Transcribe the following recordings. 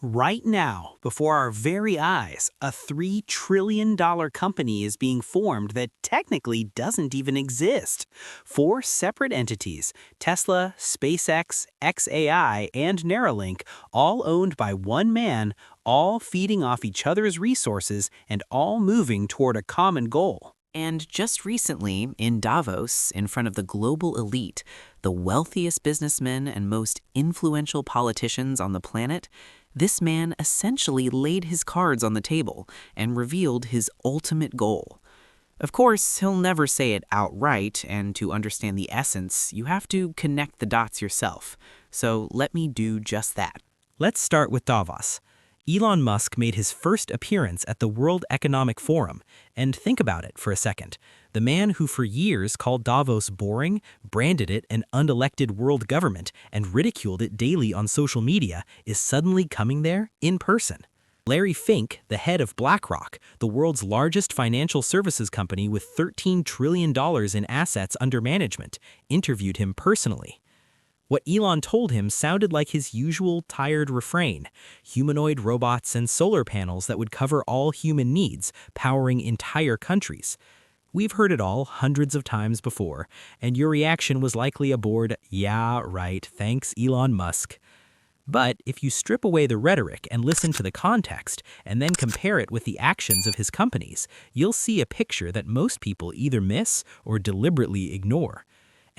Right now, before our very eyes, a $3 trillion company is being formed that technically doesn't even exist. Four separate entities, Tesla, SpaceX, xAI, and Neuralink, all owned by one man, all feeding off each other's resources and all moving toward a common goal. And just recently, in Davos, in front of the global elite, the wealthiest businessmen and most influential politicians on the planet, this man essentially laid his cards on the table and revealed his ultimate goal. Of course, he'll never say it outright, and to understand the essence, you have to connect the dots yourself. So let me do just that. Let's start with Davos. Elon Musk made his first appearance at the World Economic Forum, and think about it for a second. The man who for years called Davos boring, branded it an unelected world government, and ridiculed it daily on social media is suddenly coming there in person. Larry Fink, the head of BlackRock, the world's largest financial services company with $13 trillion in assets under management, interviewed him personally. What Elon told him sounded like his usual tired refrain: humanoid robots and solar panels that would cover all human needs, powering entire countries. We've heard it all hundreds of times before, and your reaction was likely a bored, "Yeah, right, thanks Elon Musk." But if you strip away the rhetoric and listen to the context, and then compare it with the actions of his companies, you'll see a picture that most people either miss or deliberately ignore.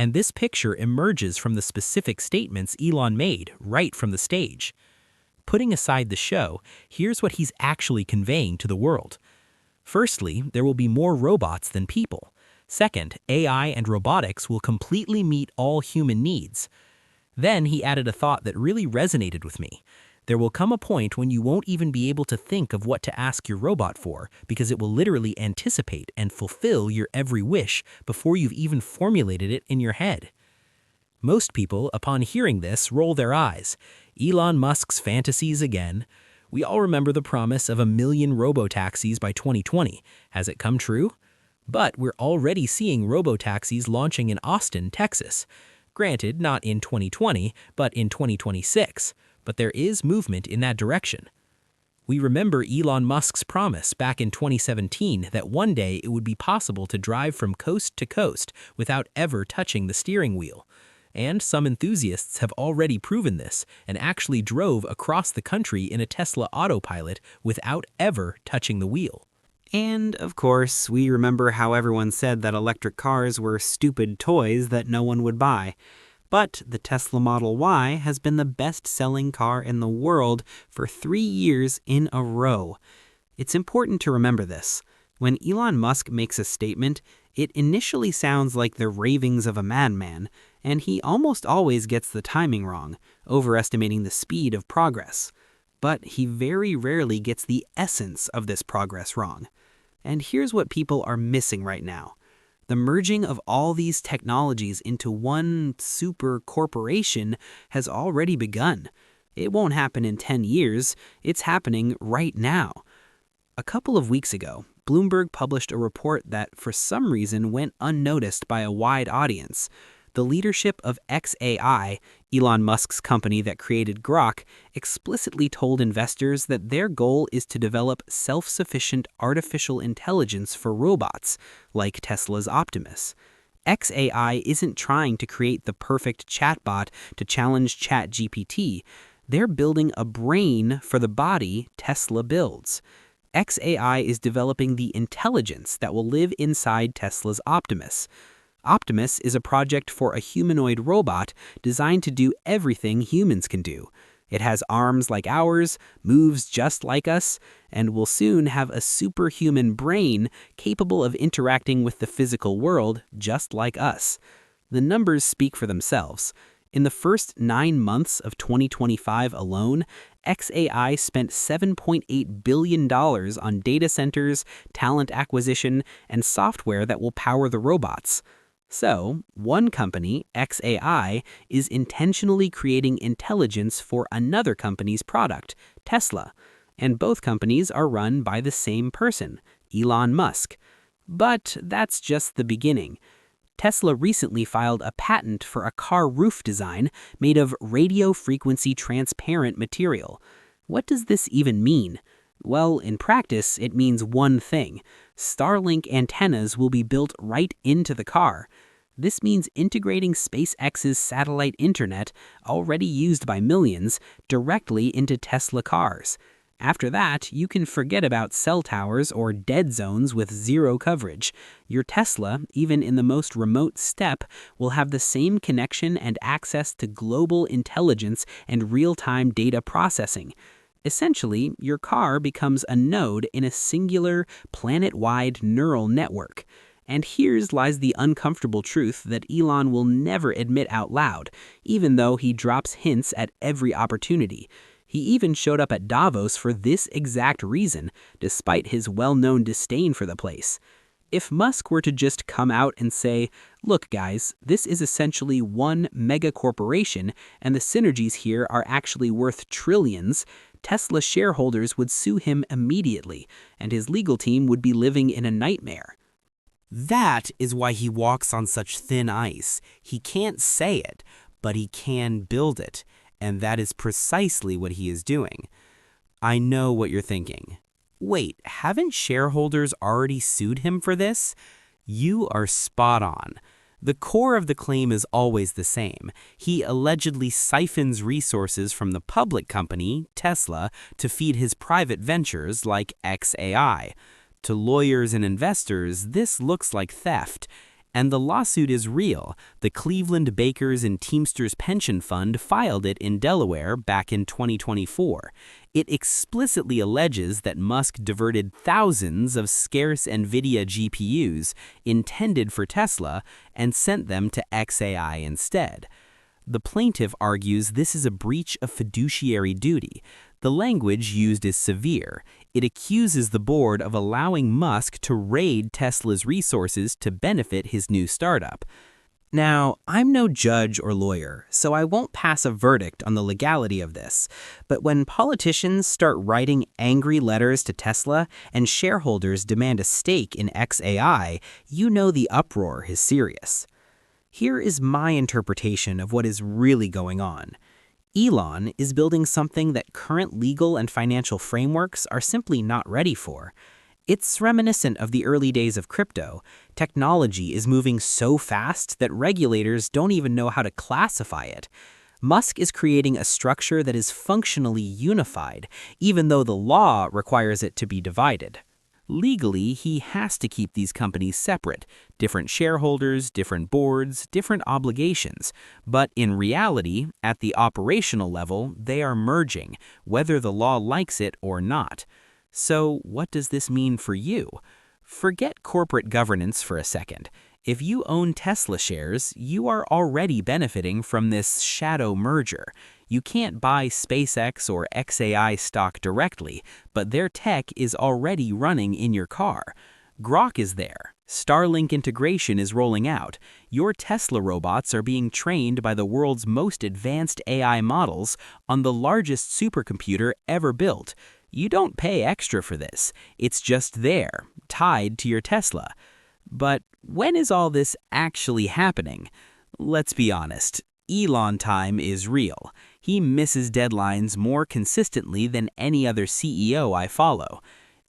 And this picture emerges from the specific statements Elon made right from the stage. Putting aside the show, here's what he's actually conveying to the world. Firstly, there will be more robots than people. Second, AI and robotics will completely meet all human needs. Then he added a thought that really resonated with me. There will come a point when you won't even be able to think of what to ask your robot for, because it will literally anticipate and fulfill your every wish before you've even formulated it in your head. Most people, upon hearing this, roll their eyes. Elon Musk's fantasies again. We all remember the promise of 1 million robotaxis by 2020. Has it come true? But we're already seeing robotaxis launching in Austin, Texas. Granted, not in 2020, but in 2026. But there is movement in that direction. We remember Elon Musk's promise back in 2017 that one day it would be possible to drive from coast to coast without ever touching the steering wheel. And some enthusiasts have already proven this and actually drove across the country in a Tesla autopilot without ever touching the wheel. And, of course, we remember how everyone said that electric cars were stupid toys that no one would buy. But the Tesla Model Y has been the best-selling car in the world for 3 years in a row. It's important to remember this. When Elon Musk makes a statement, it initially sounds like the ravings of a madman, and he almost always gets the timing wrong, overestimating the speed of progress. But he very rarely gets the essence of this progress wrong. And here's what people are missing right now. The merging of all these technologies into one super corporation has already begun. It won't happen in 10 years. It's happening right now. A couple of weeks ago, Bloomberg published a report that for some reason went unnoticed by a wide audience. The leadership of xAI, Elon Musk's company that created Grok, explicitly told investors that their goal is to develop self-sufficient artificial intelligence for robots, like Tesla's Optimus. xAI isn't trying to create the perfect chatbot to challenge ChatGPT. They're building a brain for the body Tesla builds. xAI is developing the intelligence that will live inside Tesla's Optimus. Optimus is a project for a humanoid robot designed to do everything humans can do. It has arms like ours, moves just like us, and will soon have a superhuman brain capable of interacting with the physical world just like us. The numbers speak for themselves. In the first 9 months of 2025 alone, xAI spent $7.8 billion on data centers, talent acquisition, and software that will power the robots. So, one company, xAI, is intentionally creating intelligence for another company's product, Tesla, and both companies are run by the same person, Elon Musk. But that's just the beginning. Tesla recently filed a patent for a car roof design made of radio frequency transparent material. What does this even mean? Well, in practice, it means one thing. Starlink antennas will be built right into the car. This means integrating SpaceX's satellite internet, already used by millions, directly into Tesla cars. After that, you can forget about cell towers or dead zones with zero coverage. Your Tesla, even in the most remote step, will have the same connection and access to global intelligence and real-time data processing. Essentially, your car becomes a node in a singular, planet-wide neural network. And here's lies the uncomfortable truth that Elon will never admit out loud, even though he drops hints at every opportunity. He even showed up at Davos for this exact reason, despite his well-known disdain for the place. If Musk were to just come out and say, look guys, this is essentially one mega corporation and the synergies here are actually worth trillions, Tesla shareholders would sue him immediately, and his legal team would be living in a nightmare. That is why he walks on such thin ice. He can't say it, but he can build it, and that is precisely what he is doing. I know what you're thinking. Wait, haven't shareholders already sued him for this? You are spot on. The core of the claim is always the same. He allegedly siphons resources from the public company, Tesla, to feed his private ventures like xAI. To lawyers and investors, this looks like theft. And the lawsuit is real. The Cleveland Bakers and Teamsters Pension Fund filed it in Delaware back in 2024. It explicitly alleges that Musk diverted thousands of scarce NVIDIA GPUs intended for Tesla and sent them to xAI instead. The plaintiff argues this is a breach of fiduciary duty. The language used is severe. It accuses the board of allowing Musk to raid Tesla's resources to benefit his new startup. Now, I'm no judge or lawyer, so I won't pass a verdict on the legality of this. But when politicians start writing angry letters to Tesla and shareholders demand a stake in xAI, you know the uproar is serious. Here is my interpretation of what is really going on. Elon is building something that current legal and financial frameworks are simply not ready for. It's reminiscent of the early days of crypto. Technology is moving so fast that regulators don't even know how to classify it. Musk is creating a structure that is functionally unified, even though the law requires it to be divided. Legally, he has to keep these companies separate, different shareholders, different boards, different obligations. But in reality, at the operational level, they are merging, whether the law likes it or not. So what does this mean for you? Forget corporate governance for a second. If you own Tesla shares, you are already benefiting from this shadow merger. You can't buy SpaceX or xAI stock directly, but their tech is already running in your car. Grok is there. Starlink integration is rolling out. Your Tesla robots are being trained by the world's most advanced AI models on the largest supercomputer ever built. You don't pay extra for this. It's just there, tied to your Tesla. But when is all this actually happening? Let's be honest. Elon time is real. He misses deadlines more consistently than any other CEO I follow.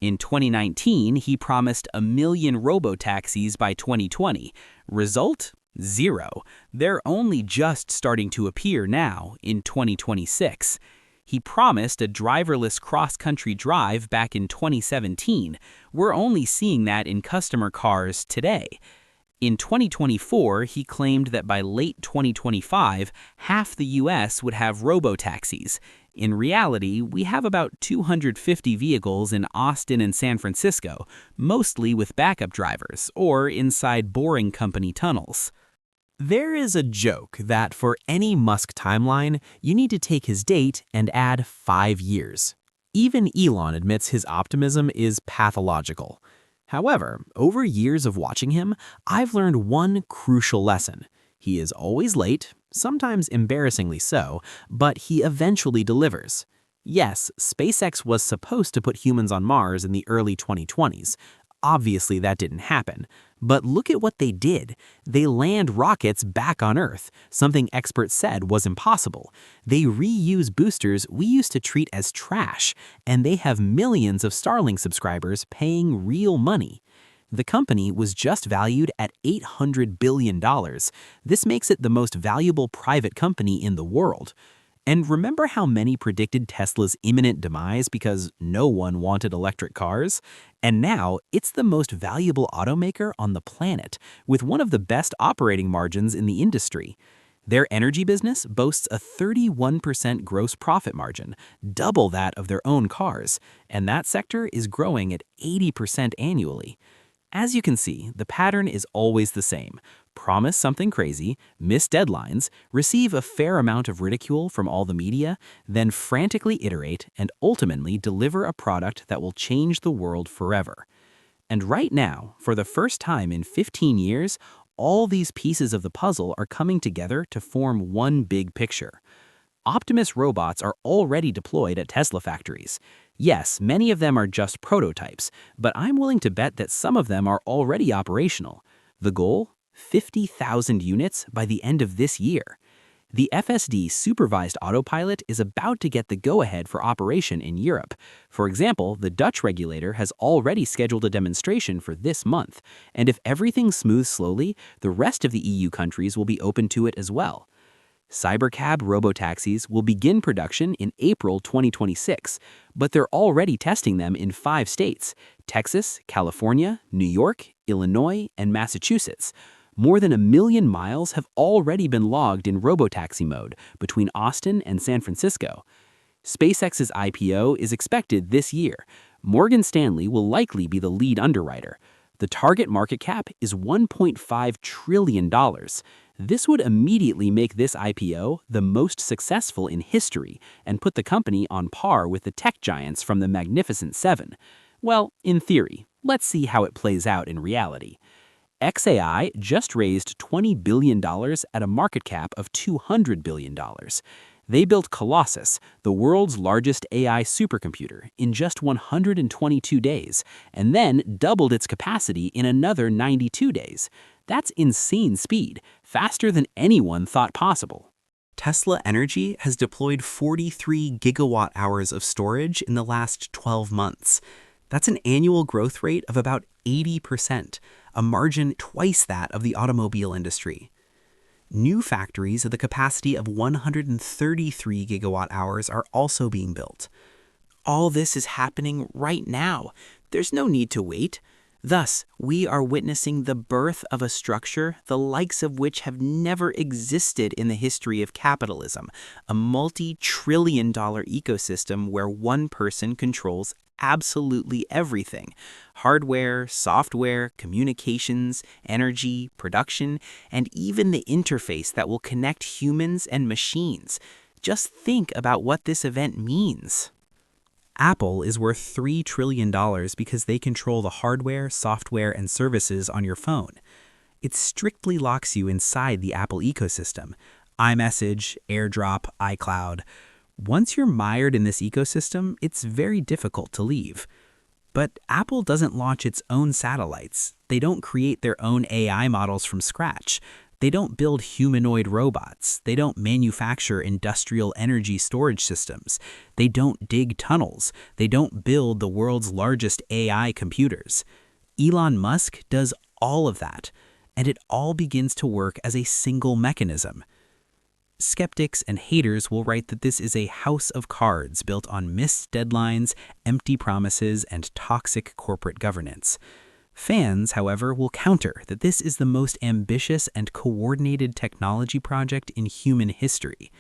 In 2019, he promised 1 million robotaxis by 2020. Result? Zero. They're only just starting to appear now, in 2026. He promised a driverless cross-country drive back in 2017. We're only seeing that in customer cars today. In 2024, he claimed that by late 2025, half the US would have robotaxis. In reality, we have about 250 vehicles in Austin and San Francisco, mostly with backup drivers or inside Boring Company tunnels. There is a joke that for any Musk timeline, you need to take his date and add 5 years. Even Elon admits his optimism is pathological. However, over years of watching him, I've learned one crucial lesson. He is always late, sometimes embarrassingly so, but he eventually delivers. Yes, SpaceX was supposed to put humans on Mars in the early 2020s. Obviously, that didn't happen. But look at what they did. They land rockets back on Earth, something experts said was impossible. They reuse boosters we used to treat as trash, and they have millions of Starlink subscribers paying real money. The company was just valued at $800 billion. This makes it the most valuable private company in the world. And remember how many predicted Tesla's imminent demise because no one wanted electric cars? And now it's the most valuable automaker on the planet, with one of the best operating margins in the industry. Their energy business boasts a 31% gross profit margin, double that of their own cars, and that sector is growing at 80% annually. As you can see, the pattern is always the same. Promise something crazy, miss deadlines, receive a fair amount of ridicule from all the media, then frantically iterate and ultimately deliver a product that will change the world forever. And right now, for the first time in 15 years, all these pieces of the puzzle are coming together to form one big picture. Optimus robots are already deployed at Tesla factories. Yes, many of them are just prototypes, but I'm willing to bet that some of them are already operational. The goal? 50,000 units by the end of this year. The FSD supervised autopilot is about to get the go-ahead for operation in Europe. For example, the Dutch regulator has already scheduled a demonstration for this month, and if everything smooths slowly, the rest of the EU countries will be open to it as well. Cybercab robotaxis will begin production in April 2026, but they're already testing them in 5 states: Texas, California, New York, Illinois, and Massachusetts. More than 1 million miles have already been logged in robotaxi mode between Austin and San Francisco. SpaceX's IPO is expected this year. Morgan Stanley will likely be the lead underwriter. The target market cap is $1.5 trillion. This would immediately make this IPO the most successful in history and put the company on par with the tech giants from the Magnificent Seven. Well, in theory. Let's see how it plays out in reality. xAI just raised $20 billion at a market cap of $200 billion. They built Colossus, the world's largest AI supercomputer, in just 122 days, and then doubled its capacity in another 92 days. That's insane speed, faster than anyone thought possible. Tesla Energy has deployed 43 gigawatt hours of storage in the last 12 months. That's an annual growth rate of about 80%, a margin twice that of the automobile industry. New factories at the capacity of 133 gigawatt hours are also being built. All this is happening right now. There's no need to wait. Thus, we are witnessing the birth of a structure the likes of which have never existed in the history of capitalism, a multi-trillion-dollar ecosystem where one person controls absolutely everything: hardware, software, communications, energy, production, and even the interface that will connect humans and machines. Just think about what this event means. Apple is worth $3 trillion because they control the hardware, software, and services on your phone. It strictly locks you inside the Apple ecosystem: iMessage, AirDrop, iCloud. Once you're mired in this ecosystem, it's very difficult to leave. But Apple doesn't launch its own satellites. They don't create their own AI models from scratch. They don't build humanoid robots. They don't manufacture industrial energy storage systems. They don't dig tunnels. They don't build the world's largest AI computers. Elon Musk does all of that, and it all begins to work as a single mechanism. Skeptics and haters will write that this is a house of cards built on missed deadlines, empty promises, and toxic corporate governance. Fans, however, will counter that this is the most ambitious and coordinated technology project in human history.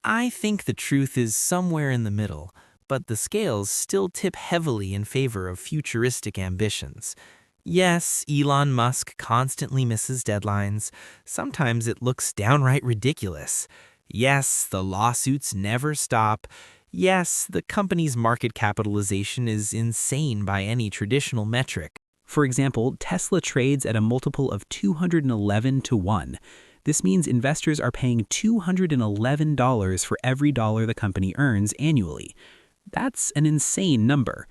I think the truth is somewhere in the middle, but the scales still tip heavily in favor of futuristic ambitions. Yes, Elon Musk constantly misses deadlines. Sometimes it looks downright ridiculous. Yes, the lawsuits never stop. Yes, the company's market capitalization is insane by any traditional metric. For example, Tesla trades at a multiple of 211 to 1. This means investors are paying $211 for every dollar the company earns annually. That's an insane number.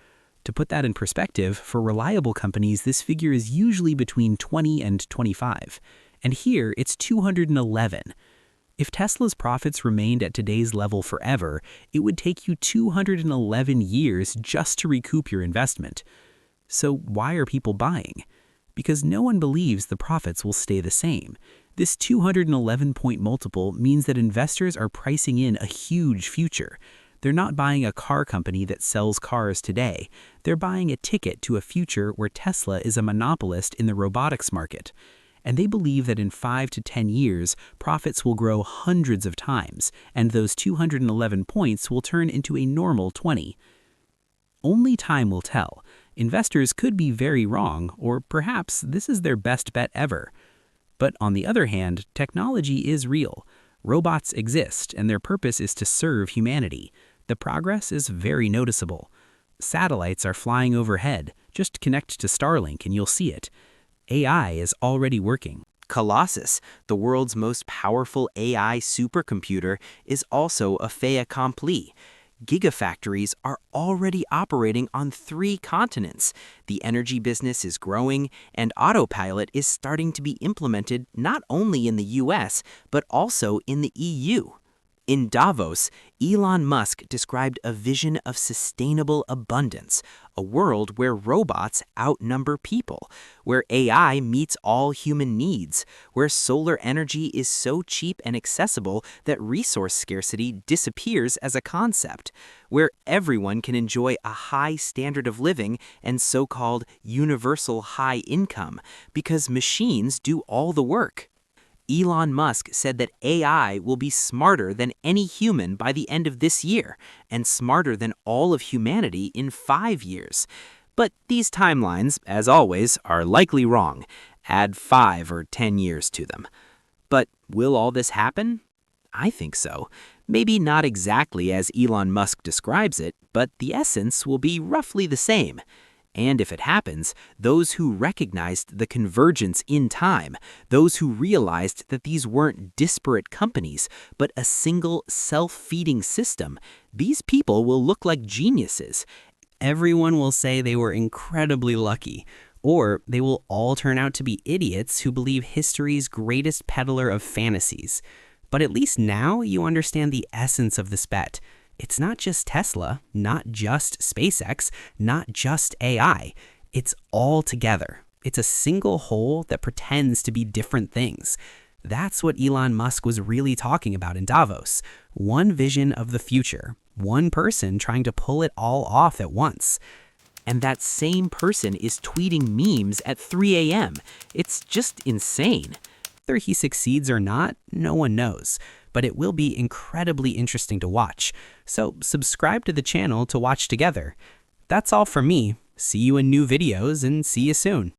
To put that in perspective, for reliable companies, this figure is usually between 20 and 25. And here, it's 211. If Tesla's profits remained at today's level forever, it would take you 211 years just to recoup your investment. So why are people buying? Because no one believes the profits will stay the same. This 211-point multiple means that investors are pricing in a huge future. They're not buying a car company that sells cars today. They're buying a ticket to a future where Tesla is a monopolist in the robotics market. And they believe that in 5 to 10 years, profits will grow hundreds of times, and those 211 points will turn into a normal 20. Only time will tell. Investors could be very wrong, or perhaps this is their best bet ever. But on the other hand, technology is real. Robots exist, and their purpose is to serve humanity. The progress is very noticeable. Satellites are flying overhead. Just connect to Starlink and you'll see it. AI is already working. Colossus, the world's most powerful AI supercomputer, is also a fait accompli. Gigafactories are already operating on 3 continents. The energy business is growing, and autopilot is starting to be implemented not only in the US, but also in the EU. In Davos, Elon Musk described a vision of sustainable abundance, a world where robots outnumber people, where AI meets all human needs, where solar energy is so cheap and accessible that resource scarcity disappears as a concept, where everyone can enjoy a high standard of living and so-called universal high income, because machines do all the work. Elon Musk said that AI will be smarter than any human by the end of this year, and smarter than all of humanity in 5 years. But these timelines, as always, are likely wrong. Add 5 or 10 years to them. But will all this happen? I think so. Maybe not exactly as Elon Musk describes it, but the essence will be roughly the same. And if it happens, those who recognized the convergence in time, those who realized that these weren't disparate companies, but a single self-feeding system, these people will look like geniuses. Everyone will say they were incredibly lucky, or they will all turn out to be idiots who believe history's greatest peddler of fantasies. But at least now you understand the essence of this bet. It's not just Tesla, not just SpaceX, not just AI. It's all together. It's a single whole that pretends to be different things. That's what Elon Musk was really talking about in Davos. One vision of the future, one person trying to pull it all off at once. And that same person is tweeting memes at 3 a.m. It's just insane. Whether he succeeds or not, no one knows. But it will be incredibly interesting to watch. So subscribe to the channel to watch together. That's all from me. See you in new videos and see you soon.